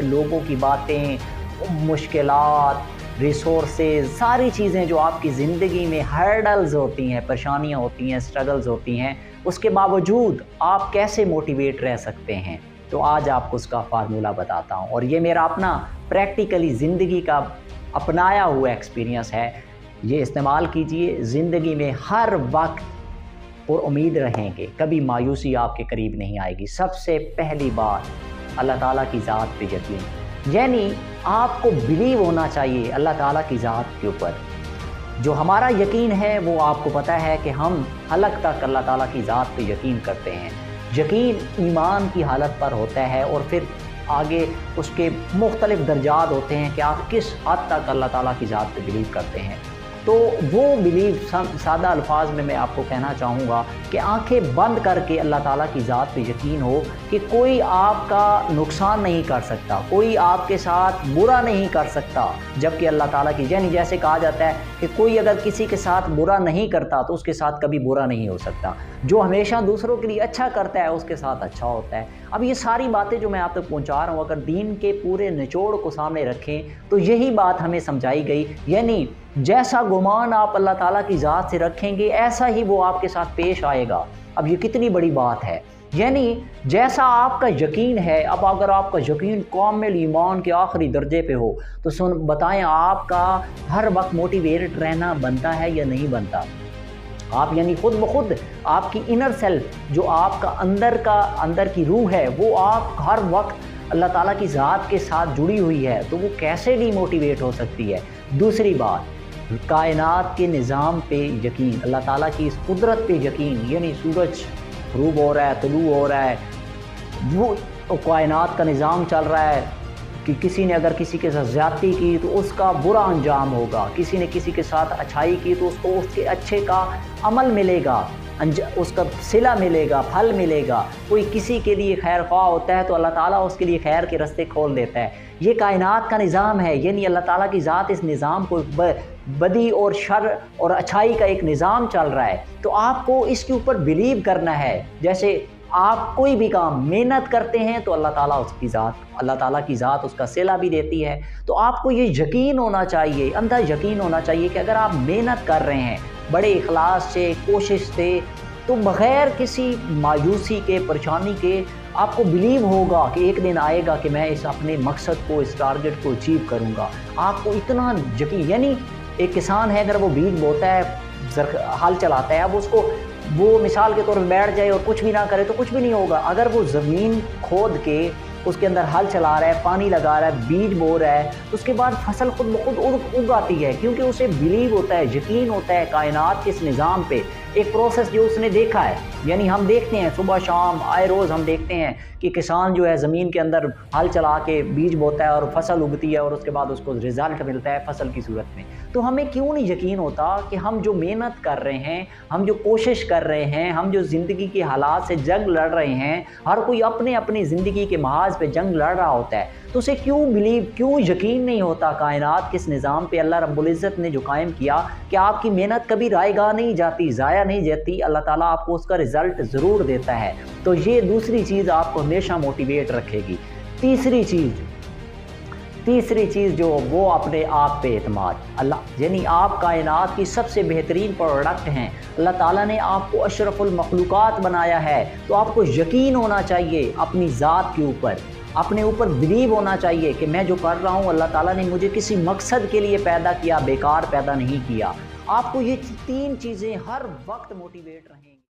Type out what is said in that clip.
लोगों की बातें, मुश्किलात, रिसोर्सेज, सारी चीज़ें जो आपकी ज़िंदगी में हर्डल्स होती हैं, परेशानियाँ होती हैं, स्ट्रगल्स होती हैं, उसके बावजूद आप कैसे मोटिवेट रह सकते हैं, तो आज आपको उसका फार्मूला बताता हूँ। और ये मेरा अपना प्रैक्टिकली ज़िंदगी का अपनाया हुआ एक्सपीरियंस है। ये इस्तेमाल कीजिए ज़िंदगी में, हर वक्त और उम्मीद रहेंगे, कभी मायूसी आपके करीब नहीं आएगी। सबसे पहली बात, अल्लाह ताला की ज़ात पे यकीन, यानी आपको बिलीव होना चाहिए अल्लाह ताला की ज़ात के ऊपर। जो हमारा यकीन है वो आपको पता है कि हम हलक तक अल्लाह ताला की ज़ात पे यकीन करते हैं। यकीन ईमान की हालत पर होता है और फिर आगे उसके मुख्तलिफ दर्जात होते हैं कि आप किस हद तक अल्लाह ताला की ज़ात पे बिलीव करते हैं। तो वो बिलीव सादा अल्फाज में मैं आपको कहना चाहूँगा कि आंखें बंद करके अल्लाह ताला की ज़ात पे यकीन हो कि कोई आपका नुकसान नहीं कर सकता, कोई आपके साथ बुरा नहीं कर सकता, जबकि अल्लाह ताला की, यानी जैसे कहा जाता है कि कोई अगर किसी के साथ बुरा नहीं करता तो उसके साथ कभी बुरा नहीं हो सकता। जो हमेशा दूसरों के लिए अच्छा करता है उसके साथ अच्छा होता है। अब ये सारी बातें जो मैं आप तक पहुँचा रहा हूँ, अगर दीन के पूरे निचोड़ को सामने रखें तो यही बात हमें समझाई गई, यानी जैसा गुमान आप अल्लाह ताला की ज़ात से रखेंगे ऐसा ही वो आपके साथ पेश आएगा। अब ये कितनी बड़ी बात है, यानी जैसा आपका यकीन है, अब अगर आपका यकीन कामिल ईमान के आखिरी दर्जे पे हो तो बताएं आपका हर वक्त मोटिवेटेड रहना बनता है या नहीं बनता। आप यानी खुद ब खुद आपकी इनर सेल्फ, जो आपका अंदर की रूह है, वो आप हर वक्त अल्लाह ताला की ज़ात के साथ जुड़ी हुई है, तो वो कैसे डीमोटिवेट हो सकती है। दूसरी बात, कायनात के निज़ाम पे यकीन, अल्लाह ताला की इस कुदरत पे यकीन, यानी सूरज ग़ुरूब हो रहा है, तुलू हो रहा है, वो कायनात का निज़ाम चल रहा है कि किसी ने अगर किसी के साथ ज़्यादती की तो उसका बुरा अंजाम होगा, किसी ने किसी के साथ अच्छाई की तो उसको उसके अच्छे का अमल मिलेगा, उसका सिला मिलेगा, फल मिलेगा। कोई किसी के लिए खैर ख्वाह होता है तो अल्लाह ताला उसके लिए खैर के रास्ते खोल देता है। ये कायनात का निज़ाम है, यानी अल्लाह ताला की ज़ात इस निज़ाम को, बदी और शर और अच्छाई का एक निज़ाम चल रहा है, तो आपको इसके ऊपर बिलीव करना है। जैसे आप कोई भी काम मेहनत करते हैं तो अल्लाह ताला की ज़ात उसका सिला भी देती है। तो आपको ये यकीन होना चाहिए, अंधा यकीन होना चाहिए कि अगर आप मेहनत कर रहे हैं बड़े इखलास से, कोशिश से, तो बग़ैर किसी मायूसी के, परेशानी के, आपको बिलीव होगा कि एक दिन आएगा कि मैं इस अपने मकसद को, इस टारगेट को अचीव करूँगा। आपको इतना यकीन, यानी एक किसान है, अगर वो बीज बोता है, हल चलाता है, अब उसको वो मिसाल के तौर पर बैठ जाए और कुछ भी ना करे तो कुछ भी नहीं होगा। अगर वो ज़मीन खोद के उसके अंदर हल चला रहा है, पानी लगा रहा है, बीज बो रहा है, तो उसके बाद फसल खुद ब खुद उग आती है, क्योंकि उसे बिलीव होता है, यकीन होता है कायनात के इस निज़ाम पे। एक प्रोसेस जो उसने देखा है, यानी हम देखते हैं सुबह शाम आए रोज़ हम देखते हैं कि किसान जो है ज़मीन के अंदर हल चला के बीज बोता है और फसल उगती है और उसके बाद उसको रिज़ल्ट मिलता है फसल की सूरत में। तो हमें क्यों नहीं यकीन होता कि हम जो मेहनत कर रहे हैं, हम जो कोशिश कर रहे हैं, हम जो ज़िंदगी के हालात से जंग लड़ रहे हैं, हर कोई अपने अपनी ज़िंदगी के महाज पे जंग लड़ रहा होता है, तो उसे क्यों यकीन नहीं होता कायनात के इस निज़ाम पे अल्लाह रब्बुल इज़्ज़त ने जो कायम किया कि आपकी मेहनत कभी रायगा नहीं जाती, ज़ाया नहीं जाती, अल्लाह ताला आपको उसका रिज़ल्ट ज़रूर देता है। तो ये दूसरी चीज़ आपको हमेशा मोटिवेट रखेगी। तीसरी चीज़ जो वो अपने आप पे एतमाद, अल्लाह, यानी आप कायनात की सबसे बेहतरीन प्रोडक्ट हैं, अल्लाह ताला ने आपको अशरफुल मखलूक़ात बनाया है, तो आपको यकीन होना चाहिए अपनी ज़ात के ऊपर, अपने ऊपर बिलीव होना चाहिए कि मैं जो कर रहा हूँ अल्लाह ताला ने मुझे किसी मकसद के लिए पैदा किया, बेकार पैदा नहीं किया। आपको ये तीन चीज़ें हर वक्त मोटिवेट रहेंगी।